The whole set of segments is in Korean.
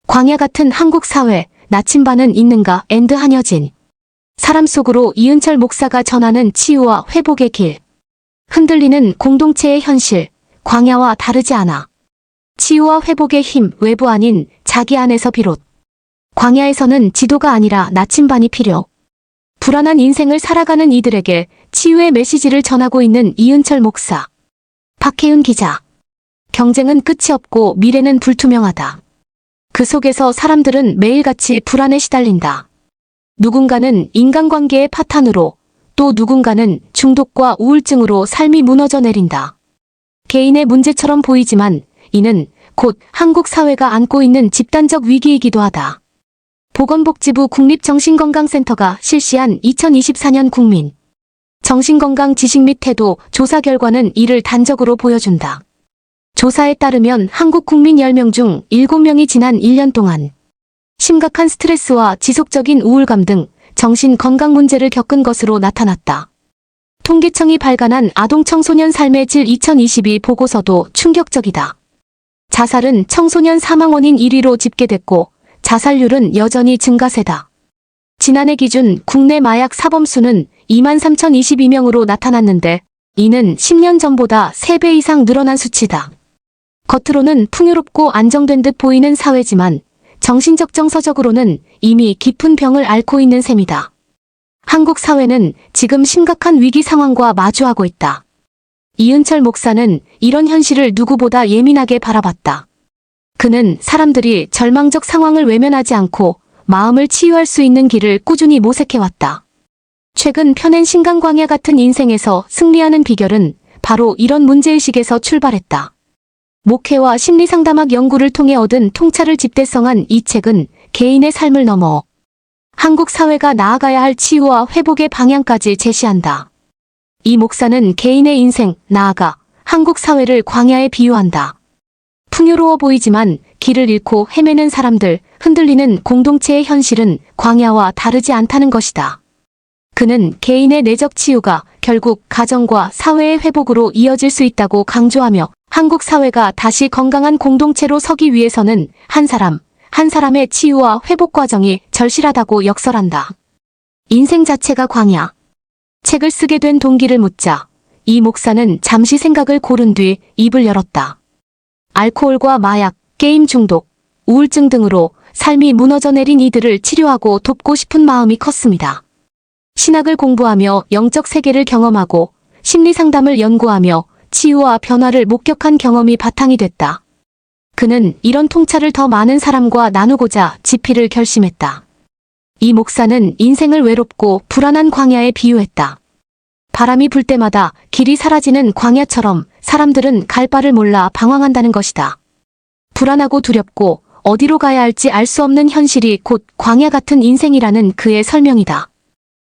광야 같은 한국 사회, 나침반은 있는가? 앤드 한여진. 사람 속으로 이은철 목사가 전하는 치유와 회복의 길. 흔들리는 공동체의 현실, 광야와 다르지 않아. 치유와 회복의 힘, 외부 아닌 자기 안에서 비롯. 광야에서는 지도가 아니라 나침반이 필요. 불안한 인생을 살아가는 이들에게 치유의 메시지를 전하고 있는 이은철 목사. 박혜윤 기자. 경쟁은 끝이 없고 미래는 불투명하다. 그 속에서 사람들은 매일같이 불안에 시달린다. 누군가는 인간관계의 파탄으로, 또 누군가는 중독과 우울증으로 삶이 무너져 내린다. 개인의 문제처럼 보이지만 이는 곧 한국 사회가 안고 있는 집단적 위기이기도 하다. 보건복지부 국립정신건강센터가 실시한 2024년 국민 정신건강 지식 및 태도 조사 결과는 이를 단적으로 보여준다. 조사에 따르면 한국 국민 10명 중 7명이 지난 1년 동안 심각한 스트레스와 지속적인 우울감 등 정신건강 문제를 겪은 것으로 나타났다. 통계청이 발간한 아동 청소년 삶의 질 2022 보고서도 충격적이다. 자살은 청소년 사망 원인 1위로 집계됐고 자살률은 여전히 증가세다. 지난해 기준 국내 마약 사범 수는 23,022명으로 나타났는데 이는 10년 전보다 3배 이상 늘어난 수치다. 겉으로는 풍요롭고 안정된 듯 보이는 사회지만 정신적 정서적으로는 이미 깊은 병을 앓고 있는 셈이다. 한국 사회는 지금 심각한 위기 상황과 마주하고 있다. 이은철 목사는 이런 현실을 누구보다 예민하게 바라봤다. 그는 사람들이 절망적 상황을 외면하지 않고 마음을 치유할 수 있는 길을 꾸준히 모색해왔다. 최근 펴낸 신강광야 같은 인생에서 승리하는 비결은 바로 이런 문제의식에서 출발했다. 목회와 심리상담학 연구를 통해 얻은 통찰을 집대성한 이 책은 개인의 삶을 넘어 한국 사회가 나아가야 할 치유와 회복의 방향까지 제시한다. 이 목사는 개인의 인생, 나아가 한국 사회를 광야에 비유한다. 풍요로워 보이지만 길을 잃고 헤매는 사람들, 흔들리는 공동체의 현실은 광야와 다르지 않다는 것이다. 그는 개인의 내적 치유가 결국 가정과 사회의 회복으로 이어질 수 있다고 강조하며 한국 사회가 다시 건강한 공동체로 서기 위해서는 한 사람, 한 사람의 치유와 회복 과정이 절실하다고 역설한다. 인생 자체가 광야. 책을 쓰게 된 동기를 묻자 이 목사는 잠시 생각을 고른 뒤 입을 열었다. 알코올과 마약, 게임 중독, 우울증 등으로 삶이 무너져 내린 이들을 치료하고 돕고 싶은 마음이 컸습니다. 신학을 공부하며 영적 세계를 경험하고 심리상담을 연구하며 치유와 변화를 목격한 경험이 바탕이 됐다. 그는 이런 통찰을 더 많은 사람과 나누고자 집필을 결심했다. 이 목사는 인생을 외롭고 불안한 광야에 비유했다. 바람이 불 때마다 길이 사라지는 광야처럼 사람들은 갈 바를 몰라 방황한다는 것이다. 불안하고 두렵고 어디로 가야 할지 알 수 없는 현실이 곧 광야 같은 인생이라는 그의 설명이다.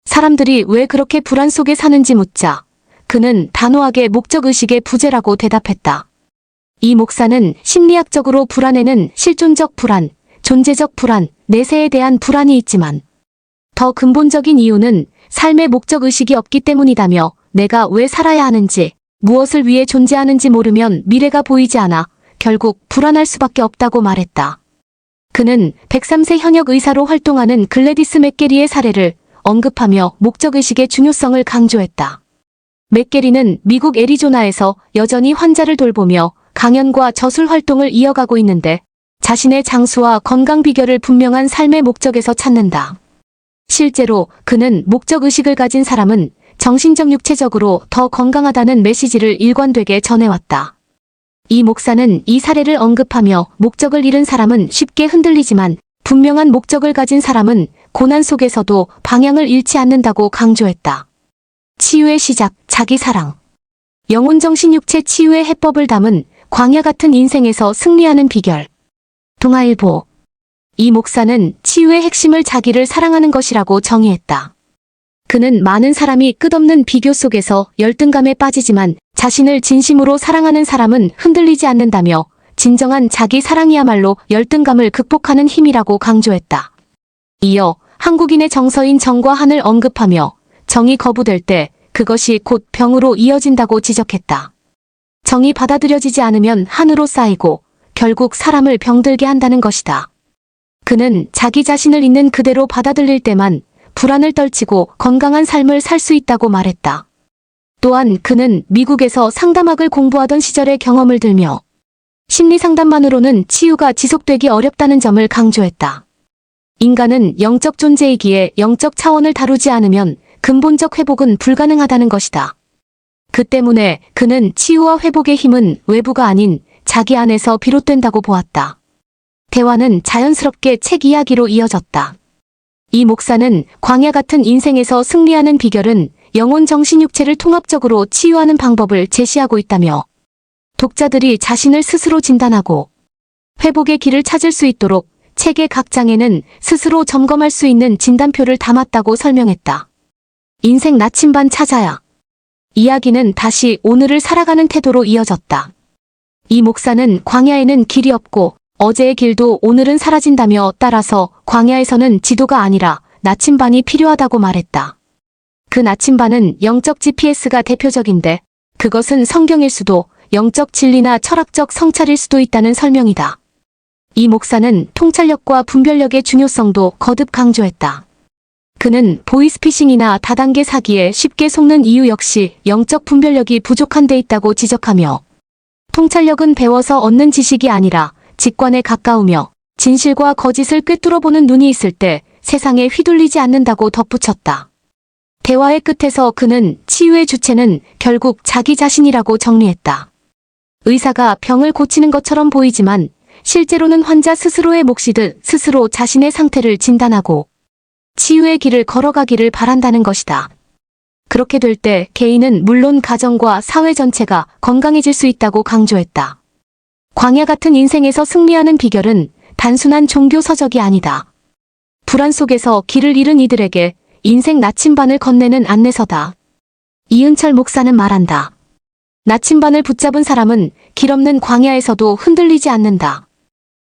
사람들이 왜 그렇게 불안 속에 사는지 묻자 그는 단호하게 목적의식의 부재라고 대답했다. 이 목사는 심리학적으로 불안에는 실존적 불안, 존재적 불안, 내세에 대한 불안이 있지만 더 근본적인 이유는 삶의 목적의식이 없기 때문이다며 내가 왜 살아야 하는지, 무엇을 위해 존재하는지 모르면 미래가 보이지 않아 결국 불안할 수밖에 없다고 말했다. 그는 103세 현역 의사로 활동하는 글래디스 맥게리의 사례를 언급하며 목적의식의 중요성을 강조했다. 맥게리는 미국 애리조나에서 여전히 환자를 돌보며 강연과 저술 활동을 이어가고 있는데 자신의 장수와 건강 비결을 분명한 삶의 목적에서 찾는다. 실제로 그는 목적의식을 가진 사람은 정신적 육체적으로 더 건강하다는 메시지를 일관되게 전해왔다. 이 목사는 이 사례를 언급하며 목적을 잃은 사람은 쉽게 흔들리지만 분명한 목적을 가진 사람은 고난 속에서도 방향을 잃지 않는다고 강조했다. 치유의 시작, 자기 사랑. 영혼 정신 육체 치유의 해법을 담은 광야 같은 인생에서 승리하는 비결. 동아일보. 이 목사는 치유의 핵심을 자기를 사랑하는 것이라고 정의했다. 그는 많은 사람이 끝없는 비교 속에서 열등감에 빠지지만 자신을 진심으로 사랑하는 사람은 흔들리지 않는다며 진정한 자기 사랑이야말로 열등감을 극복하는 힘이라고 강조했다. 이어 한국인의 정서인 정과 한을 언급하며 정이 거부될 때 그것이 곧 병으로 이어진다고 지적했다. 정이 받아들여지지 않으면 한으로 쌓이고 결국 사람을 병들게 한다는 것이다. 그는 자기 자신을 있는 그대로 받아들일 때만 불안을 떨치고 건강한 삶을 살 수 있다고 말했다. 또한 그는 미국에서 상담학을 공부하던 시절의 경험을 들며 심리 상담만으로는 치유가 지속되기 어렵다는 점을 강조했다. 인간은 영적 존재이기에 영적 차원을 다루지 않으면 근본적 회복은 불가능하다는 것이다. 그 때문에 그는 치유와 회복의 힘은 외부가 아닌 자기 안에서 비롯된다고 보았다. 대화는 자연스럽게 책 이야기로 이어졌다. 이 목사는 광야 같은 인생에서 승리하는 비결은 영혼, 정신, 육체를 통합적으로 치유하는 방법을 제시하고 있다며 독자들이 자신을 스스로 진단하고 회복의 길을 찾을 수 있도록 책의 각 장에는 스스로 점검할 수 있는 진단표를 담았다고 설명했다. 인생 나침반 찾아야. 이야기는 다시 오늘을 살아가는 태도로 이어졌다. 이 목사는 광야에는 길이 없고 어제의 길도 오늘은 사라진다며 따라서 광야에서는 지도가 아니라 나침반이 필요하다고 말했다. 그 나침반은 영적 GPS가 대표적인데 그것은 성경일 수도 영적 진리나 철학적 성찰일 수도 있다는 설명이다. 이 목사는 통찰력과 분별력의 중요성도 거듭 강조했다. 그는 보이스피싱이나 다단계 사기에 쉽게 속는 이유 역시 영적 분별력이 부족한 데 있다고 지적하며 통찰력은 배워서 얻는 지식이 아니라 직관에 가까우며 진실과 거짓을 꿰뚫어보는 눈이 있을 때 세상에 휘둘리지 않는다고 덧붙였다. 대화의 끝에서 그는 치유의 주체는 결국 자기 자신이라고 정리했다. 의사가 병을 고치는 것처럼 보이지만 실제로는 환자 스스로의 몫이듯 스스로 자신의 상태를 진단하고 치유의 길을 걸어가기를 바란다는 것이다. 그렇게 될 때 개인은 물론 가정과 사회 전체가 건강해질 수 있다고 강조했다. 광야 같은 인생에서 승리하는 비결은 단순한 종교 서적이 아니다. 불안 속에서 길을 잃은 이들에게 인생 나침반을 건네는 안내서다. 이은철 목사는 말한다. 나침반을 붙잡은 사람은 길 없는 광야에서도 흔들리지 않는다.